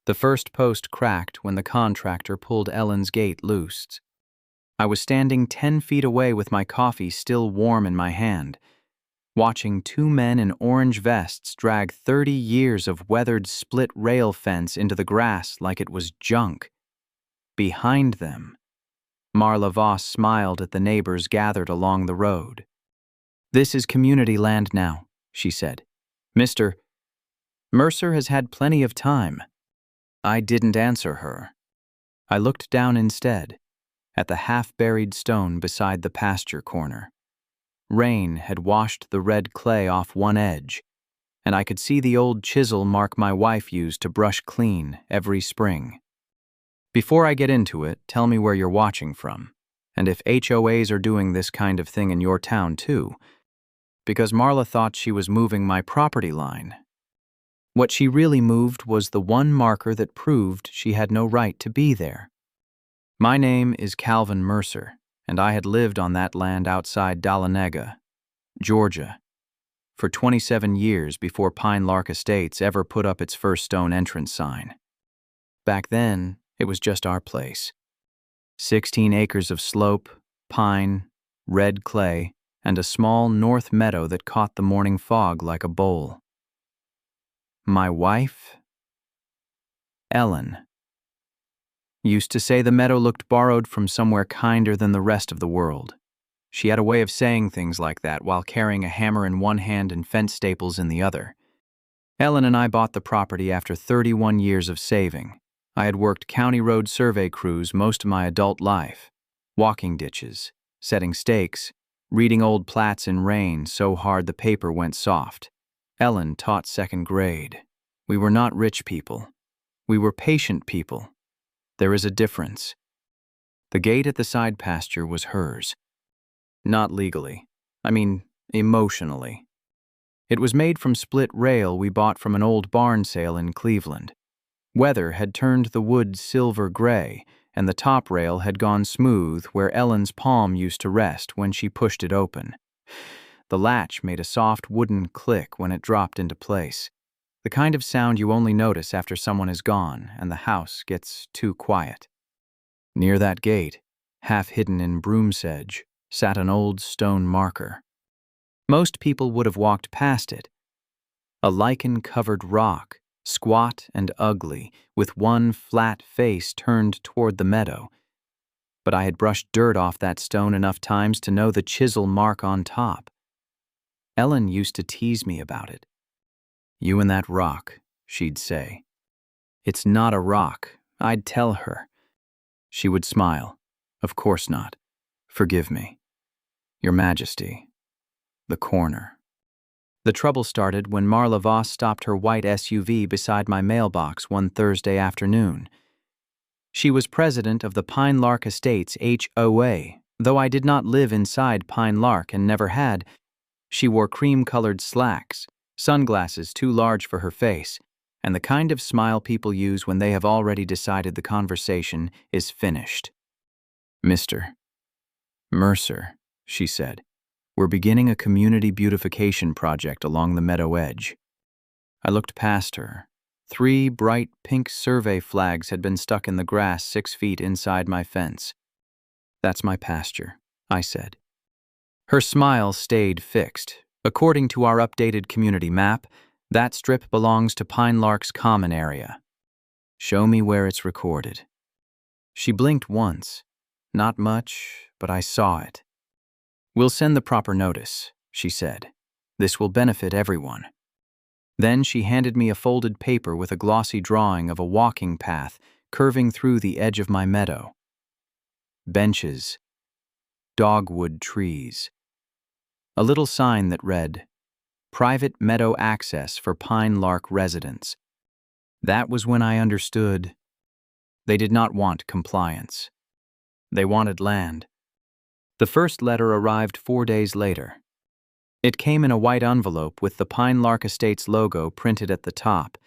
The first post cracked when the contractor pulled Ellen's gate loose. I was standing 10 feet away with my coffee still warm in my hand, watching two men in orange vests drag 30 years of weathered split rail fence into the grass like it was junk. Behind them, Marla Voss smiled at the neighbors gathered along the road. "This is community land now," she said. "Mr. Mercer has had plenty of time." I didn't answer her. I looked down instead, at the half-buried stone beside the pasture corner. Rain had washed the red clay off one edge, and I could see the old chisel mark my wife used to brush clean every spring. "Before I get into it, tell me where you're watching from, and if HOAs are doing this kind of thing in your town too," because Marla thought she was moving my property line. What she really moved was the one marker that proved she had no right to be there. My name is Calvin Mercer, and I had lived on that land outside Dahlonega, Georgia, for 27 years before Pine Lark Estates ever put up its first stone entrance sign. Back then, it was just our place. 16 acres of slope, pine, red clay, and a small north meadow that caught the morning fog like a bowl. My wife, Ellen, used to say the meadow looked borrowed from somewhere kinder than the rest of the world. She had a way of saying things like that while carrying a hammer in one hand and fence staples in the other. Ellen and I bought the property after 31 years of saving. I had worked county road survey crews most of my adult life, walking ditches, setting stakes, reading old plats in rain so hard the paper went soft. Ellen taught second grade. We were not rich people. We were patient people. There is a difference. The gate at the side pasture was hers. Not legally. I mean, emotionally. It was made from split rail we bought from an old barn sale in Cleveland. Weather had turned the wood silver gray, and the top rail had gone smooth where Ellen's palm used to rest when she pushed it open. The latch made a soft wooden click when it dropped into place, the kind of sound you only notice after someone is gone and the house gets too quiet. Near that gate, half hidden in broom sedge, sat an old stone marker. Most people would have walked past it. A lichen-covered rock, squat and ugly, with one flat face turned toward the meadow. But I had brushed dirt off that stone enough times to know the chisel mark on top. Ellen used to tease me about it. "You and that rock," she'd say. "It's not a rock," I'd tell her. She would smile. "Of course not. Forgive me. Your Majesty." The corner. The trouble started when Marla Voss stopped her white SUV beside my mailbox one Thursday afternoon. She was president of the Pine Lark Estates HOA, though I did not live inside Pine Lark and never had. She wore cream-colored slacks, sunglasses too large for her face, and the kind of smile people use when they have already decided the conversation is finished. "Mr. Mercer," she said, "we're beginning a community beautification project along the meadow edge." I looked past her. 3 bright pink survey flags had been stuck in the grass 6 feet inside my fence. "That's my pasture," I said. Her smile stayed fixed. "According to our updated community map, that strip belongs to Pine Lark's common area. Show me where it's recorded." She blinked once. Not much, but I saw it. "We'll send the proper notice," she said. "This will benefit everyone." Then she handed me a folded paper with a glossy drawing of a walking path curving through the edge of my meadow. Benches, dogwood trees. A little sign that read, "Private meadow access for Pine Lark residents." That was when I understood. They did not want compliance. They wanted land. The first letter arrived 4 days later. It came in a white envelope with the Pine Lark Estates logo printed at the top.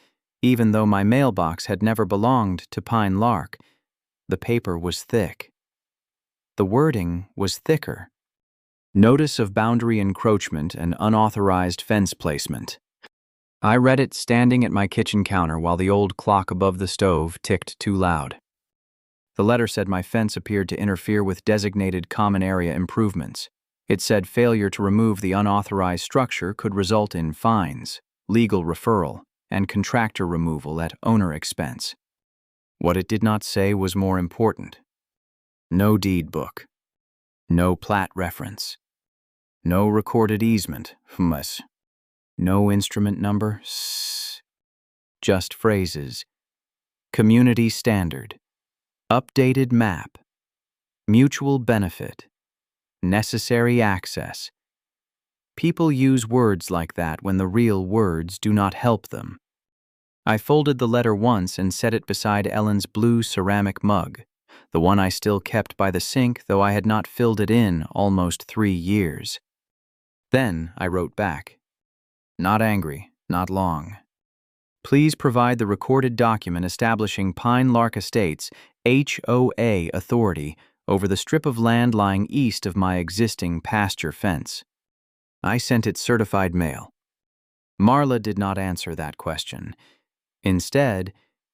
Even though my mailbox had never belonged to Pine Lark, the paper was thick. The wording was thicker. "Notice of boundary encroachment and unauthorized fence placement." I read it standing at my kitchen counter while the old clock above the stove ticked too loud. The letter said my fence appeared to interfere with designated common area improvements. It said failure to remove the unauthorized structure could result in fines, legal referral, and contractor removal at owner expense. What it did not say was more important. No deed book. No plat reference. No recorded easement, no instrument number, just phrases. Community standard. Updated map. Mutual benefit. Necessary access. People use words like that when the real words do not help them. I folded the letter once and set it beside Ellen's blue ceramic mug, the one I still kept by the sink, though I had not filled it in almost 3 years. Then I wrote back. Not angry, not long. Please provide the recorded document establishing Pine Lark Estates HOA authority over the strip of land lying east of my existing pasture fence. I sent it certified mail. Marla did not answer that question. Instead,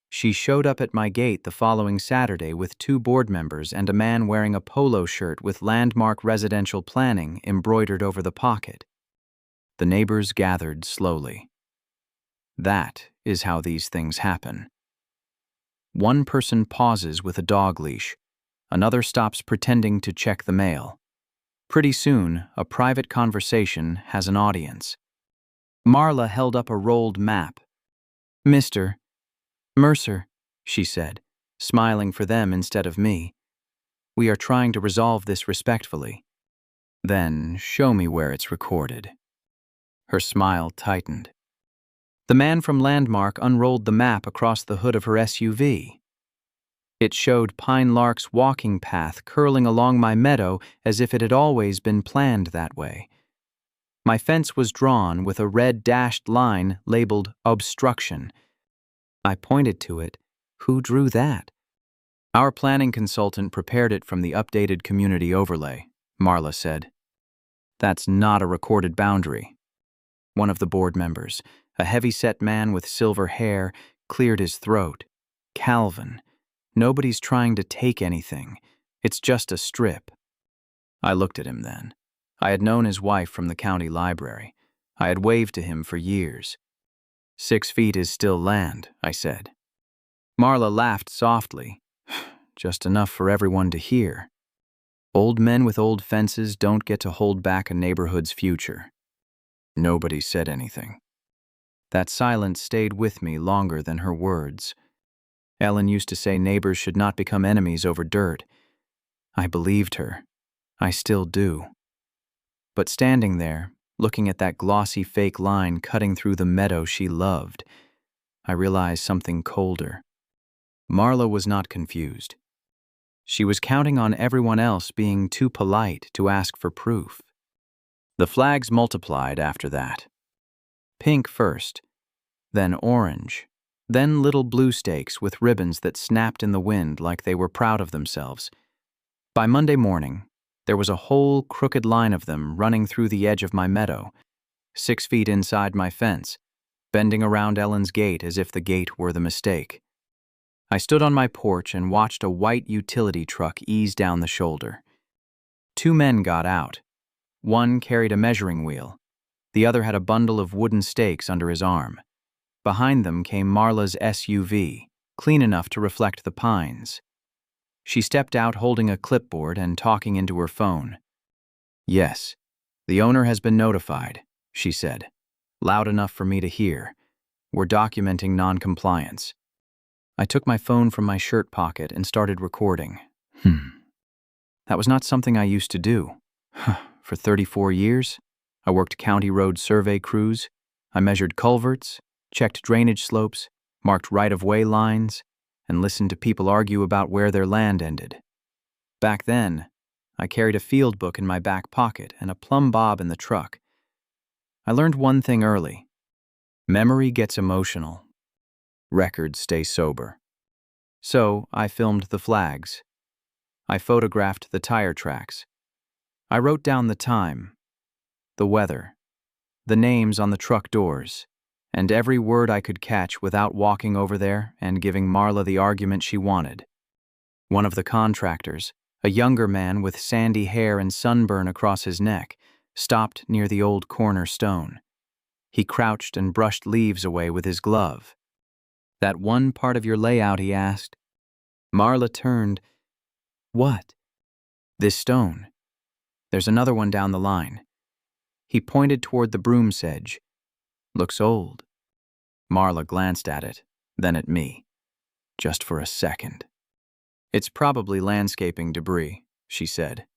she showed up at my gate the following Saturday with 2 board members and a man wearing a polo shirt with Landmark Residential Planning embroidered over the pocket. The neighbors gathered slowly. That is how these things happen. One person pauses with a dog leash. Another stops pretending to check the mail. Pretty soon, a private conversation has an audience. Marla held up a rolled map. Mr. Mercer, she said, smiling for them instead of me. We are trying to resolve this respectfully. Then show me where it's recorded. Her smile tightened. The man from Landmark unrolled the map across the hood of her SUV. It showed Pine Lark's walking path curling along my meadow as if it had always been planned that way. My fence was drawn with a red dashed line labeled obstruction. I pointed to it. Who drew that? Our planning consultant prepared it from the updated community overlay, Marla said. That's not a recorded boundary. One of the board members, a heavy-set man with silver hair, cleared his throat. Calvin. Nobody's trying to take anything. It's just a strip. I looked at him then. I had known his wife from the county library. I had waved to him for years. 6 feet is still land, I said. Marla laughed softly. Just enough for everyone to hear. Old men with old fences don't get to hold back a neighborhood's future. Nobody said anything. That silence stayed with me longer than her words. Ellen used to say neighbors should not become enemies over dirt. I believed her. I still do. But standing there, looking at that glossy fake line cutting through the meadow she loved, I realized something colder. Marla was not confused. She was counting on everyone else being too polite to ask for proof. The flags multiplied after that. Pink first, then orange, then little blue stakes with ribbons that snapped in the wind like they were proud of themselves. By Monday morning, there was a whole crooked line of them running through the edge of my meadow, 6 feet inside my fence, bending around Ellen's gate as if the gate were the mistake. I stood on my porch and watched a white utility truck ease down the shoulder. 2 men got out. One carried a measuring wheel. The other had a bundle of wooden stakes under his arm. Behind them came Marla's SUV, clean enough to reflect the pines. She stepped out holding a clipboard and talking into her phone. Yes, the owner has been notified, she said, loud enough for me to hear. We're documenting non-compliance. I took my phone from my shirt pocket and started recording. That was not something I used to do. For 34 years, I worked county road survey crews. I measured culverts, checked drainage slopes, marked right-of-way lines, and listened to people argue about where their land ended. Back then, I carried a field book in my back pocket and a plumb bob in the truck. I learned one thing early. Memory gets emotional. Records stay sober. So I filmed the flags. I photographed the tire tracks. I wrote down the time, the weather, the names on the truck doors, and every word I could catch without walking over there and giving Marla the argument she wanted. One of the contractors, a younger man with sandy hair and sunburn across his neck, stopped near the old corner stone. He crouched and brushed leaves away with his glove. "That one part of your layout?" he asked. Marla turned. "What?" "This stone. There's another one down the line." He pointed toward the broom sedge. "Looks old." Marla glanced at it, then at me. Just for a second. "It's probably landscaping debris," she said.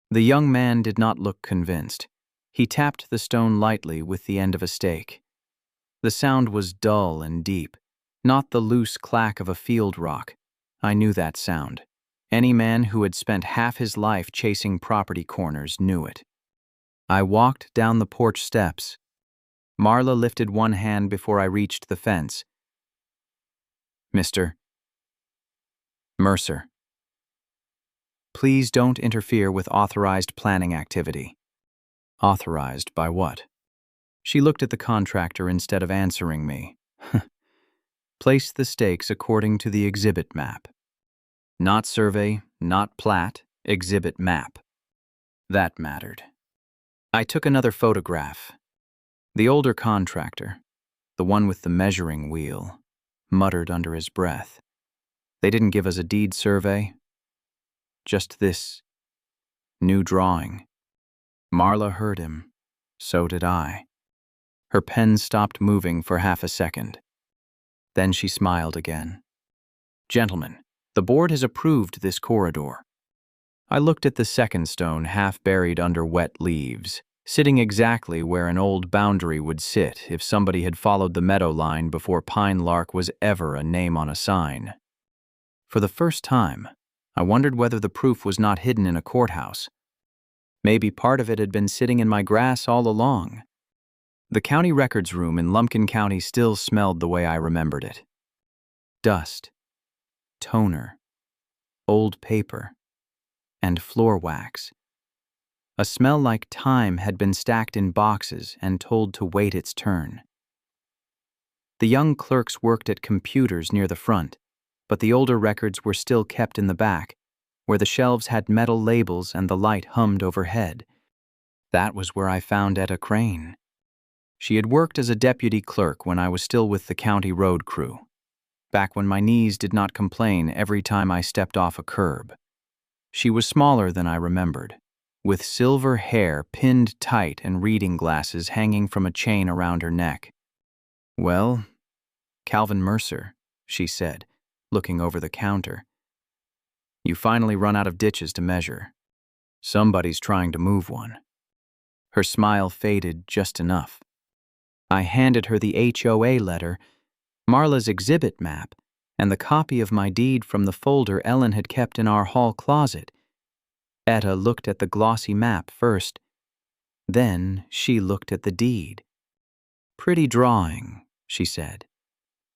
The young man did not look convinced. He tapped the stone lightly with the end of a stake. The sound was dull and deep, not the loose clack of a field rock. I knew that sound. Any man who had spent half his life chasing property corners knew it. I walked down the porch steps. Marla lifted one hand before I reached the fence. "Mr. Mercer, please don't interfere with authorized planning activity." "Authorized by what?" She looked at the contractor instead of answering me. "Place the stakes according to the exhibit map. Not survey, not plat, exhibit map." That mattered. I took another photograph. The older contractor, the one with the measuring wheel, muttered under his breath. "They didn't give us a deed survey. Just this new drawing." Marla heard him. So did I. Her pen stopped moving for half a second. Then she smiled again. "Gentlemen, the board has approved this corridor." I looked at the second stone half buried under wet leaves, sitting exactly where an old boundary would sit if somebody had followed the meadow line before Pine Lark was ever a name on a sign. For the first time, I wondered whether the proof was not hidden in a courthouse. Maybe part of it had been sitting in my grass all along. The county records room in Lumpkin County still smelled the way I remembered it. Dust, toner, old paper, and floor wax. A smell like time had been stacked in boxes and told to wait its turn. The young clerks worked at computers near the front, but the older records were still kept in the back, where the shelves had metal labels and the light hummed overhead. That was where I found Etta Crane. She had worked as a deputy clerk when I was still with the county road crew, back when my knees did not complain every time I stepped off a curb. She was smaller than I remembered, with silver hair pinned tight and reading glasses hanging from a chain around her neck. "Well, Calvin Mercer," she said, looking over the counter. "You finally run out of ditches to measure. Somebody's trying to move one." Her smile faded just enough. I handed her the HOA letter, Marla's exhibit map, and the copy of my deed from the folder Ellen had kept in our hall closet. Etta looked at the glossy map first. Then she looked at the deed. "Pretty drawing," she said.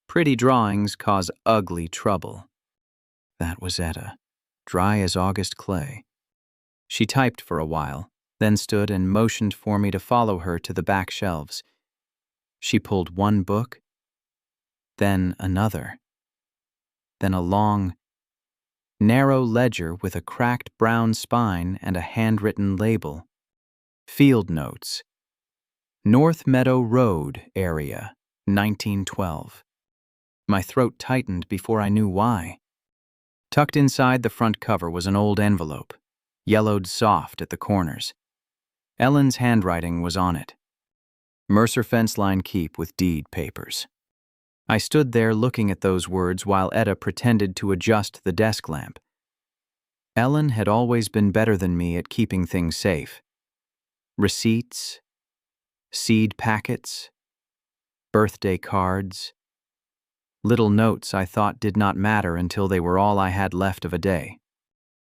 "Pretty drawings cause ugly trouble." That was Etta, dry as August clay. She typed for a while, then stood and motioned for me to follow her to the back shelves. She pulled one book, then another, then a long, narrow ledger with a cracked brown spine and a handwritten label. "Field Notes. North Meadow Road area, 1912. My throat tightened before I knew why. Tucked inside the front cover was an old envelope, yellowed soft at the corners. Ellen's handwriting was on it. "Mercer Fence Line Keep with deed papers." I stood there looking at those words while Etta pretended to adjust the desk lamp. Ellen had always been better than me at keeping things safe. Receipts, seed packets, birthday cards, little notes I thought did not matter until they were all I had left of a day.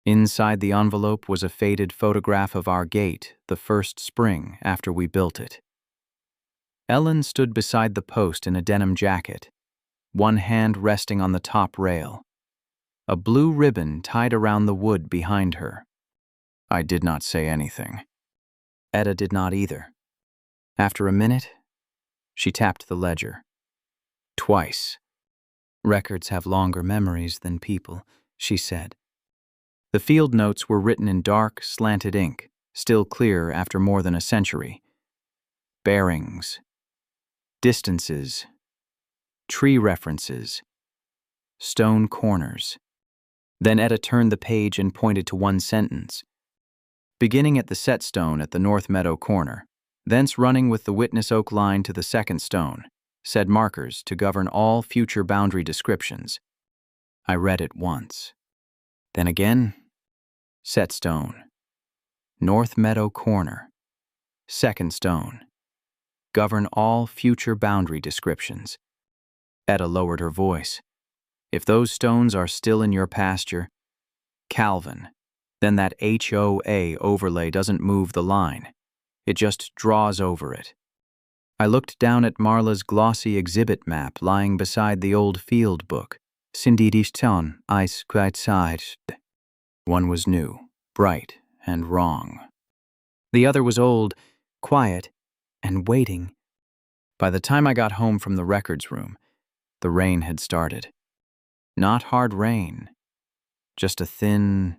Inside the envelope was a faded photograph of our gate the first spring after we built it. Ellen stood beside the post in a denim jacket, one hand resting on the top rail, a blue ribbon tied around the wood behind her. I did not say anything. Etta did not either. After a minute, She tapped the ledger. Twice. Records have longer memories than people, she said. The field notes were written in dark, slanted ink, still clear after more than a century. Bearings, distances, tree references, stone corners. Then Etta turned the page and pointed to one sentence. Beginning at the set stone at the North Meadow corner, thence running with the witness oak line to the second stone, said markers to govern all future boundary descriptions. I read it once. Then again, set stone, North Meadow corner, second stone, govern all future boundary descriptions. Etta lowered her voice. If those stones are still in your pasture, Calvin, then that HOA overlay doesn't move the line. It just draws over it. I looked down at Marla's glossy exhibit map lying beside the old field book. Sindidishton, ice quite side. One was new, bright, and wrong. The other was old, quiet, and waiting. By the time I got home from the records room, the rain had started. Not hard rain, just a thin,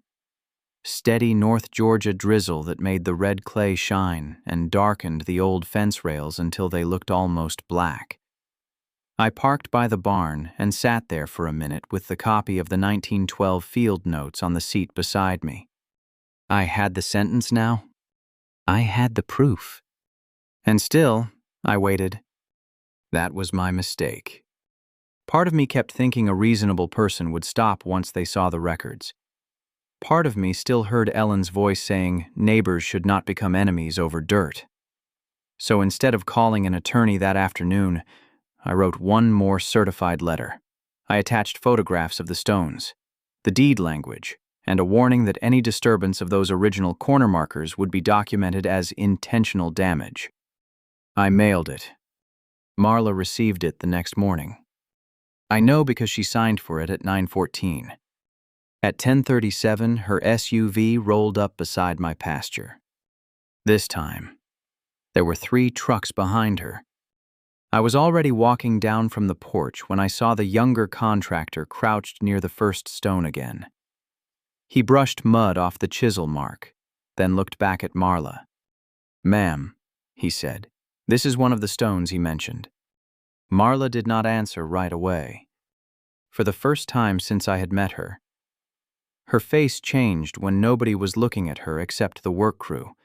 steady North Georgia drizzle that made the red clay shine and darkened the old fence rails until they looked almost black. I parked by the barn and sat there for a minute with the copy of the 1912 field notes on the seat beside me. I had the sentence now. I had the proof. And still, I waited. That was my mistake. Part of me kept thinking a reasonable person would stop once they saw the records. Part of me still heard Ellen's voice saying neighbors should not become enemies over dirt. So instead of calling an attorney that afternoon, I wrote one more certified letter. I attached photographs of the stones, the deed language, and a warning that any disturbance of those original corner markers would be documented as intentional damage. I mailed it. Marla received it the next morning. I know because she signed for it at 9:14. At 10:37, her SUV rolled up beside my pasture. This time, there were 3 trucks behind her. I was already walking down from the porch when I saw the younger contractor crouched near the first stone again. He brushed mud off the chisel mark, then looked back at Marla. "Ma'am," he said, "this is one of the stones he mentioned." Marla did not answer right away. For the first time since I had met her, her face changed when nobody was looking at her except the work crew.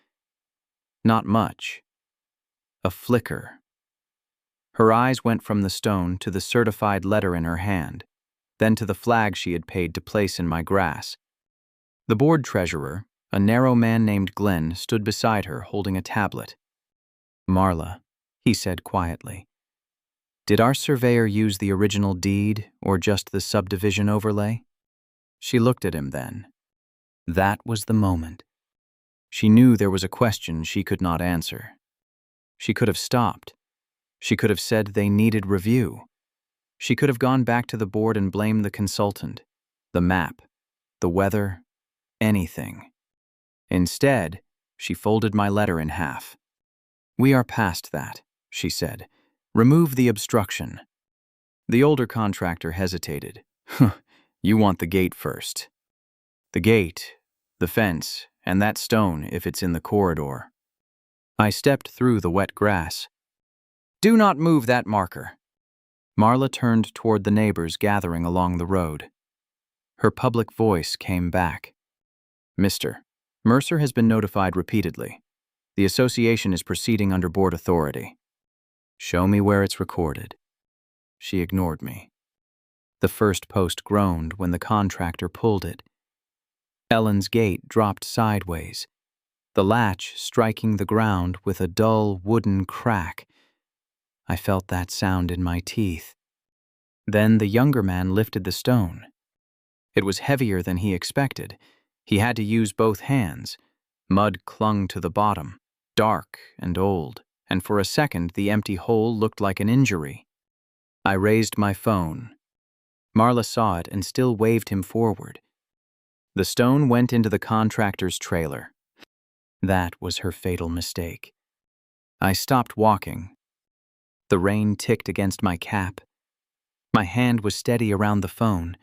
Not much. A flicker. Her eyes went from the stone to the certified letter in her hand, then to the flag she had paid to place in my grass. The board treasurer, a narrow man named Glenn, stood beside her holding a tablet. "Marla," he said quietly, "did our surveyor use the original deed or just the subdivision overlay?" She looked at him then. That was the moment. She knew there was a question she could not answer. She could have stopped. She could have said they needed review. She could have gone back to the board and blamed the consultant, the map, the weather, anything. Instead, she folded my letter in half. "We are past that," she said. "Remove the obstruction." The older contractor hesitated. "You want the gate first." "The gate, the fence, and that stone if it's in the corridor." I stepped through the wet grass. "Do not move that marker." Marla turned toward the neighbors gathering along the road. Her public voice came back. "Mr. Mercer has been notified repeatedly. The association is proceeding under board authority. Show me where it's recorded." She ignored me. The first post groaned when the contractor pulled it. Ellen's gate dropped sideways, the latch striking the ground with a dull wooden crack. I felt that sound in my teeth. Then the younger man lifted the stone. It was heavier than he expected. He had to use both hands. Mud clung to the bottom, dark and old, and for a second the empty hole looked like an injury. I raised my phone. Marla saw it and still waved him forward. The stone went into the contractor's trailer. That was her fatal mistake. I stopped walking. The rain ticked against my cap. My hand was steady around the phone.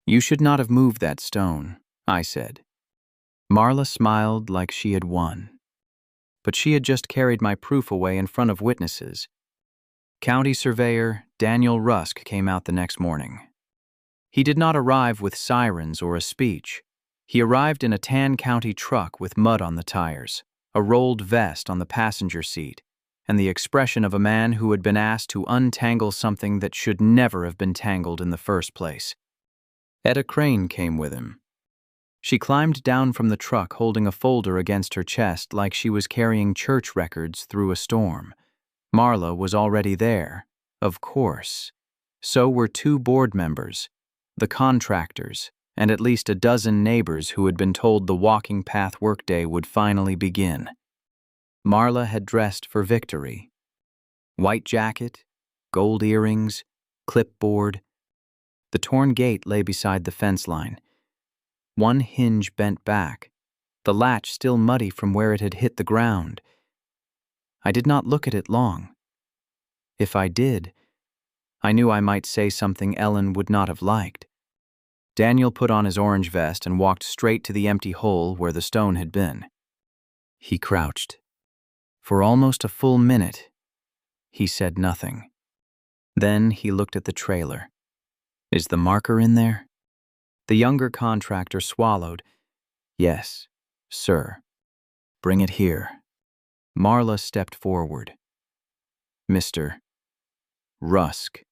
"You should not have moved that stone," I said. Marla smiled like she had won. But she had just carried my proof away in front of witnesses. County Surveyor Daniel Rusk came out the next morning. He did not arrive with sirens or a speech. He arrived in a tan county truck with mud on the tires, a rolled vest on the passenger seat, and the expression of a man who had been asked to untangle something that should never have been tangled in the first place. Etta Crane came with him. She climbed down from the truck holding a folder against her chest like she was carrying church records through a storm. Marla was already there, of course. So were 2 board members, the contractors, and at least a dozen neighbors who had been told the walking path workday would finally begin. Marla had dressed for victory. White jacket, gold earrings, clipboard. The torn gate lay beside the fence line. One hinge bent back, the latch still muddy from where it had hit the ground. I did not look at it long. If I did, I knew I might say something Ellen would not have liked. Daniel put on his orange vest and walked straight to the empty hole where the stone had been. He crouched. For almost a full minute, he said nothing. Then he looked at the trailer. "Is the marker in there?" The younger contractor swallowed. "Yes, sir." "Bring it here." Marla stepped forward. "Mr. Rusk,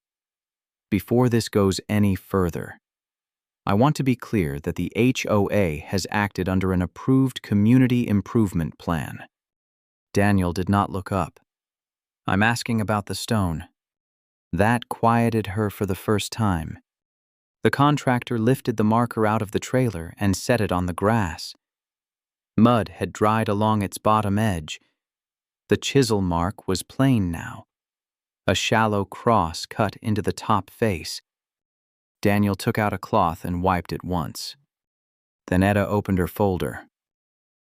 before this goes any further, I want to be clear that the HOA has acted under an approved community improvement plan." Daniel did not look up. "I'm asking about the stone." That quieted her for the first time. The contractor lifted the marker out of the trailer and set it on the grass. Mud had dried along its bottom edge. The chisel mark was plain now, a shallow cross cut into the top face. Daniel took out a cloth and wiped it once. Then Etta opened her folder.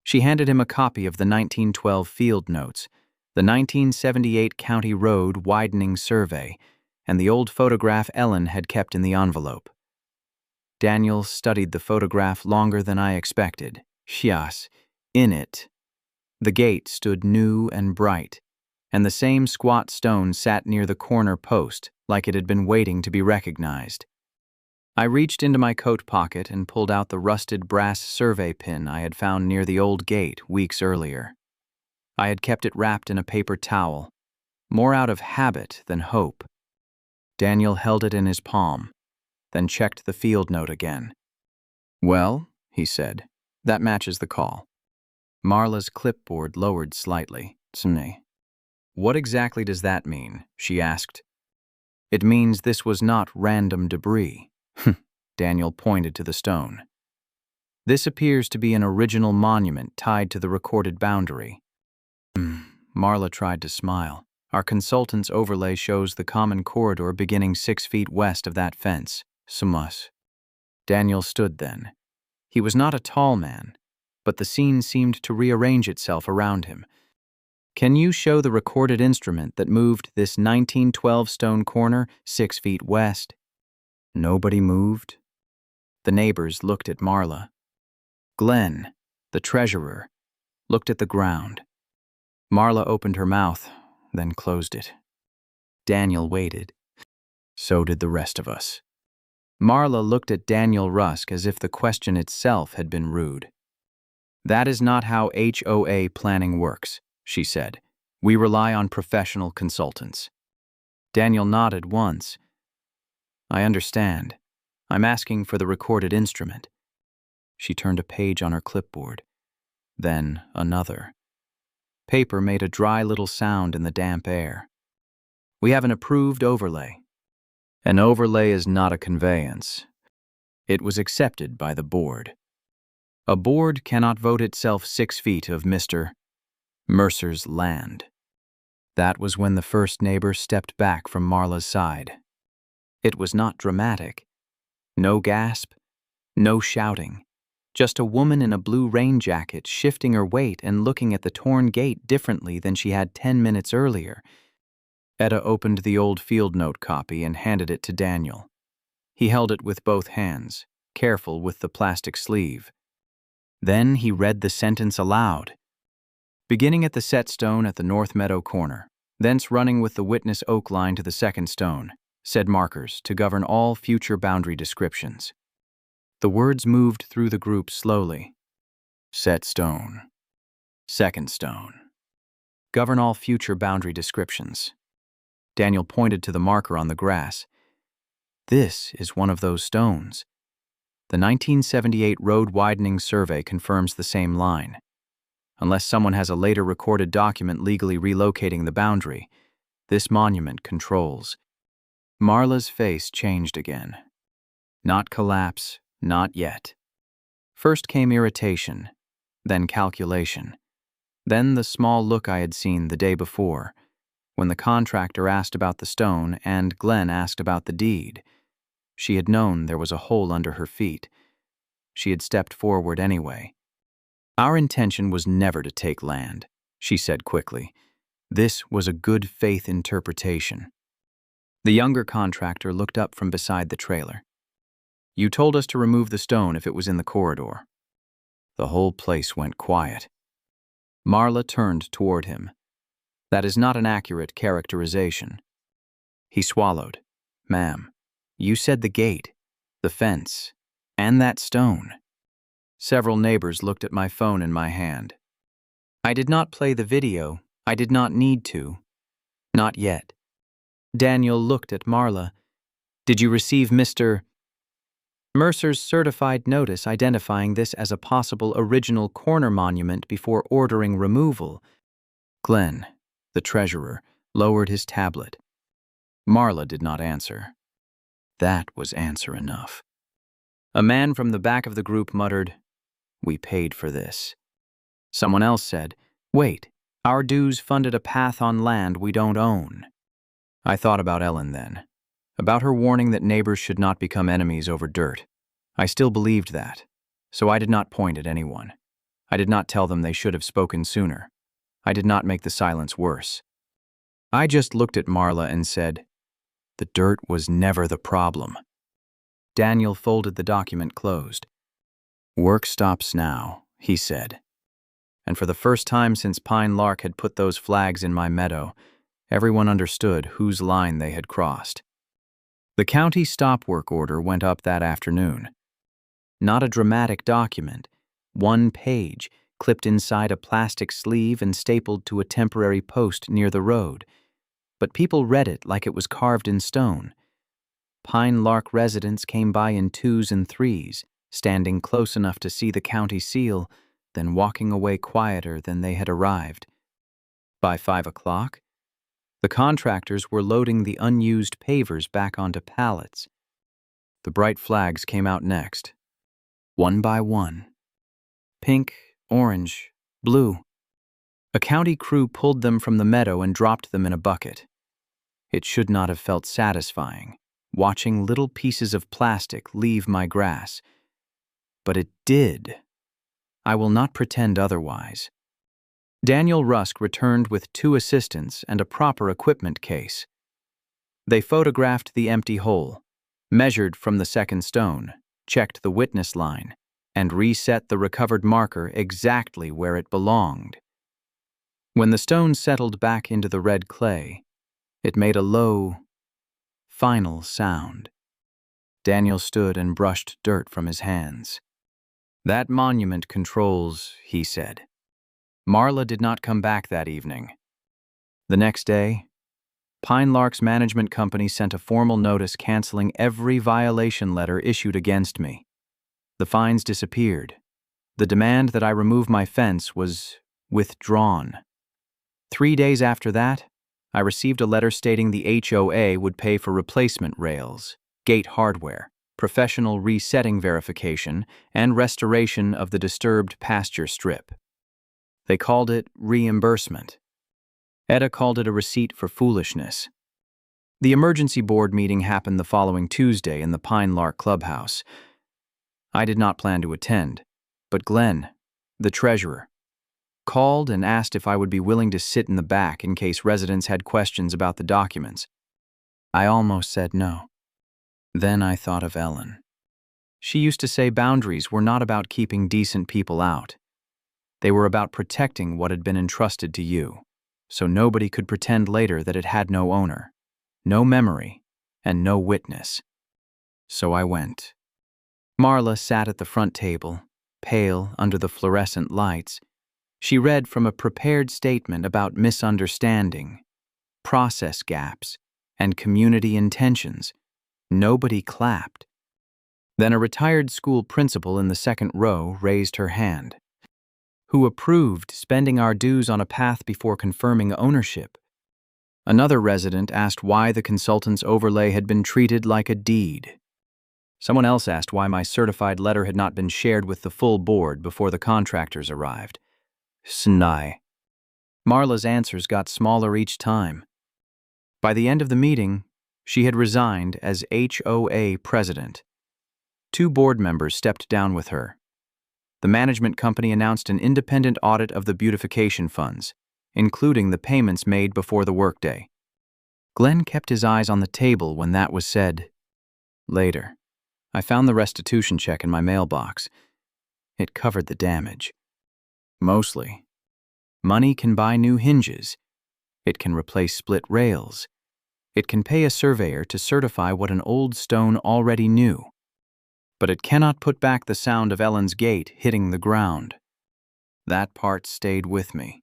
She handed him a copy of the 1912 field notes, the 1978 County Road widening survey, and the old photograph Ellen had kept in the envelope. Daniel studied the photograph longer than I expected. Yes, in it, the gate stood new and bright, and the same squat stone sat near the corner post like it had been waiting to be recognized. I reached into my coat pocket and pulled out the rusted brass survey pin I had found near the old gate weeks earlier. I had kept it wrapped in a paper towel, more out of habit than hope. Daniel held it in his palm, then checked the field note again. "Well," he said, "that matches the call." Marla's clipboard lowered slightly. "What exactly does that mean?" she asked. "It means this was not random debris." Daniel pointed to the stone. "This appears to be an original monument tied to the recorded boundary." Marla tried to smile. "Our consultant's overlay shows the common corridor beginning 6 feet west of that fence. Sumus." Daniel stood then. He was not a tall man, but the scene seemed to rearrange itself around him. "Can you show the recorded instrument that moved this 1912 stone corner 6 feet west?" Nobody moved. The neighbors looked at Marla. Glenn, the treasurer, looked at the ground. Marla opened her mouth, then closed it. Daniel waited. So did the rest of us. Marla looked at Daniel Rusk as if the question itself had been rude. "That is not how HOA planning works," she said. "We rely on professional consultants." Daniel nodded once. "I understand. I'm asking for the recorded instrument." She turned a page on her clipboard, then another. Paper made a dry little sound in the damp air. "We have an approved overlay." "An overlay is not a conveyance. It was accepted by the board. A board cannot vote itself 6 feet of Mr. Mercer's land." That was when the first neighbor stepped back from Marla's side. It was not dramatic. No gasp, no shouting. Just a woman in a blue rain jacket shifting her weight and looking at the torn gate differently than she had 10 minutes earlier. Etta opened the old field note copy and handed it to Daniel. He held it with both hands, careful with the plastic sleeve. Then he read the sentence aloud. Beginning at the set stone at the north meadow corner, thence running with the witness oak line to the second stone, said markers to govern all future boundary descriptions. The words moved through the group slowly. Set stone. Second stone. Govern all future boundary descriptions. Daniel pointed to the marker on the grass. This is one of those stones. The 1978 road widening survey confirms the same line. Unless someone has a later recorded document legally relocating the boundary, this monument controls. Marla's face changed again. Not collapse, not yet. First came irritation, then calculation, then the small look I had seen the day before, when the contractor asked about the stone and Glenn asked about the deed. She had known there was a hole under her feet. She had stepped forward anyway. Our intention was never to take land, she said quickly. This was a good faith interpretation. The younger contractor looked up from beside the trailer. You told us to remove the stone if it was in the corridor. The whole place went quiet. Marla turned toward him. That is not an accurate characterization. He swallowed. Ma'am, you said the gate, the fence, and that stone. Several neighbors looked at my phone in my hand. I did not play the video. I did not need to. Not yet. Daniel looked at Marla. Did you receive Mr. Mercer's certified notice identifying this as a possible original corner monument before ordering removal? Glenn, the treasurer, lowered his tablet. Marla did not answer. That was answer enough. A man from the back of the group muttered, We paid for this. Someone else said, Wait, our dues funded a path on land we don't own. I thought about Ellen then, about her warning that neighbors should not become enemies over dirt. I still believed that, so I did not point at anyone. I did not tell them they should have spoken sooner. I did not make the silence worse. I just looked at Marla and said, The dirt was never the problem. Daniel folded the document closed. Work stops now, he said. And for the first time since Pine Lark had put those flags in my meadow, everyone understood whose line they had crossed. The county stop work order went up that afternoon. Not a dramatic document, 1 page, clipped inside a plastic sleeve and stapled to a temporary post near the road. But people read it like it was carved in stone. Pine Lark residents came by in 2s and 3s, standing close enough to see the county seal, then walking away quieter than they had arrived. By 5 o'clock, the contractors were loading the unused pavers back onto pallets. The bright flags came out next, one by one. Pink, orange, blue. A county crew pulled them from the meadow and dropped them in a bucket. It should not have felt satisfying, watching little pieces of plastic leave my grass. But it did. I will not pretend otherwise. Daniel Rusk returned with 2 assistants and a proper equipment case. They photographed the empty hole, measured from the second stone, checked the witness line, and reset the recovered marker exactly where it belonged. When the stone settled back into the red clay, it made a low, final sound. Daniel stood and brushed dirt from his hands. That monument controls, he said. Marla did not come back that evening. The next day, Pine Lark's management company sent a formal notice canceling every violation letter issued against me. The fines disappeared. The demand that I remove my fence was withdrawn. 3 days after that, I received a letter stating the HOA would pay for replacement rails, gate hardware, professional resetting verification, and restoration of the disturbed pasture strip. They called it reimbursement. Etta called it a receipt for foolishness. The emergency board meeting happened the following Tuesday in the Pine Lark clubhouse. I did not plan to attend, but Glenn, the treasurer, called and asked if I would be willing to sit in the back in case residents had questions about the documents. I almost said no. Then I thought of Ellen. She used to say boundaries were not about keeping decent people out. They were about protecting what had been entrusted to you, so nobody could pretend later that it had no owner, no memory, and no witness. So I went. Marla sat at the front table, pale under the fluorescent lights. She read from a prepared statement about misunderstanding, process gaps, and community intentions. Nobody clapped. Then a retired school principal in the second row raised her hand. Who approved spending our dues on a path before confirming ownership? Another resident asked why the consultant's overlay had been treated like a deed. Someone else asked why my certified letter had not been shared with the full board before the contractors arrived. Snai. Marla's answers got smaller each time. By the end of the meeting, she had resigned as HOA president. 2 board members stepped down with her. The management company announced an independent audit of the beautification funds, including the payments made before the workday. Glenn kept his eyes on the table when that was said. Later, I found the restitution check in my mailbox. It covered the damage. Mostly. Money can buy new hinges. It can replace split rails. It can pay a surveyor to certify what an old stone already knew. But it cannot put back the sound of Ellen's gate hitting the ground. That part stayed with me.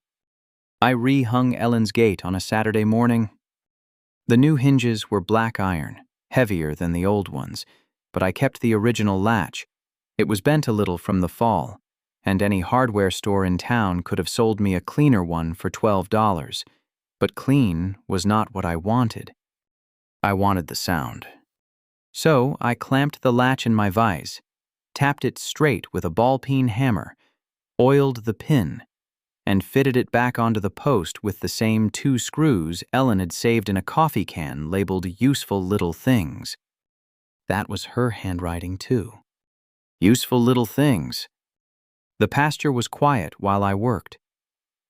I re-hung Ellen's gate on a Saturday morning. The new hinges were black iron, heavier than the old ones, but I kept the original latch. It was bent a little from the fall, and any hardware store in town could have sold me a cleaner one for $12. But clean was not what I wanted. I wanted the sound. So I clamped the latch in my vise, tapped it straight with a ball-peen hammer, oiled the pin, and fitted it back onto the post with the same 2 screws Ellen had saved in a coffee can labeled Useful Little Things. That was her handwriting, too. Useful little things. The pasture was quiet while I worked.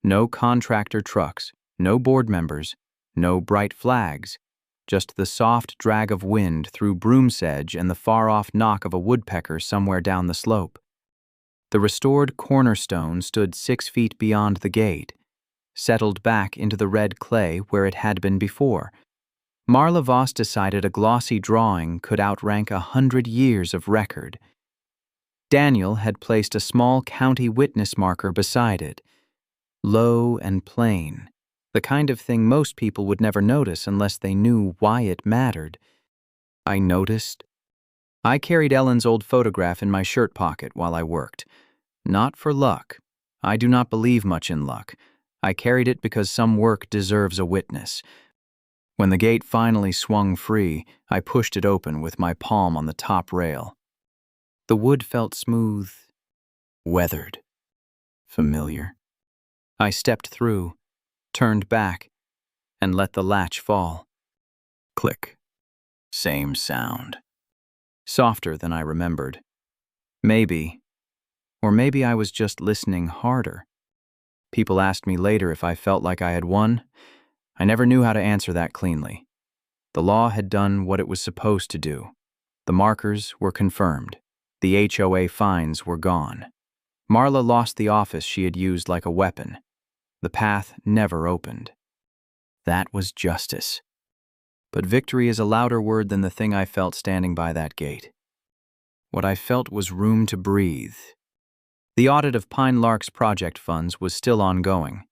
No contractor trucks, no board members, no bright flags, just the soft drag of wind through broom sedge and the far-off knock of a woodpecker somewhere down the slope. The restored cornerstone stood 6 feet beyond the gate, settled back into the red clay where it had been before. Marla Voss decided a glossy drawing could outrank 100 years of record. Daniel had placed a small county witness marker beside it, low and plain, the kind of thing most people would never notice unless they knew why it mattered. I noticed. I carried Ellen's old photograph in my shirt pocket while I worked. Not for luck. I do not believe much in luck. I carried it because some work deserves a witness. When the gate finally swung free, I pushed it open with my palm on the top rail. The wood felt smooth, weathered, familiar. I stepped through, turned back, and let the latch fall. Click. Same sound. Softer than I remembered. Maybe, or maybe I was just listening harder. People asked me later if I felt like I had won. I never knew how to answer that cleanly. The law had done what it was supposed to do. The markers were confirmed. The HOA fines were gone. Marla lost the office she had used like a weapon. The path never opened. That was justice. But victory is a louder word than the thing I felt standing by that gate. What I felt was room to breathe. The audit of Pine Lark's project funds was still ongoing.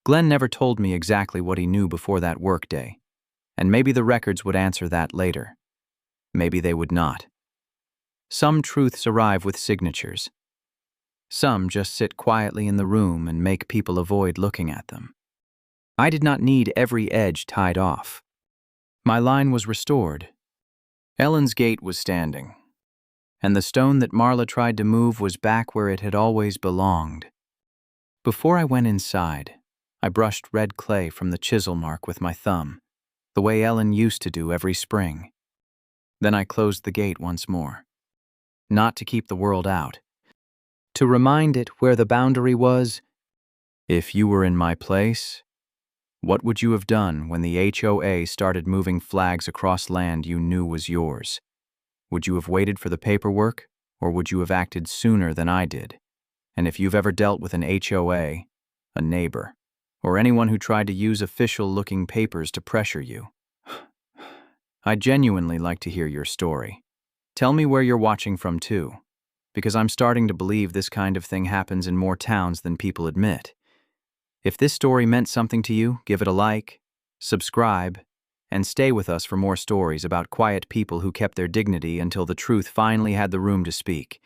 Glenn never told me exactly what he knew before that workday, and maybe the records would answer that later. Maybe they would not. Some truths arrive with signatures. Some just sit quietly in the room and make people avoid looking at them. I did not need every edge tied off. My line was restored. Ellen's gate was standing, and the stone that Marla tried to move was back where it had always belonged. Before I went inside, I brushed red clay from the chisel mark with my thumb, the way Ellen used to do every spring. Then I closed the gate once more. Not to keep the world out. To remind it where the boundary was If you were in my place, what would you have done when the HOA started moving flags across land you knew was yours? Would you have waited for the paperwork, or would you have acted sooner than I did? And if you've ever dealt with an HOA, a neighbor, or anyone who tried to use official-looking papers to pressure you, I'd genuinely like to hear your story. Tell me where you're watching from too, because I'm starting to believe this kind of thing happens in more towns than people admit. If this story meant something to you, give it a like, subscribe, and stay with us for more stories about quiet people who kept their dignity until the truth finally had the room to speak.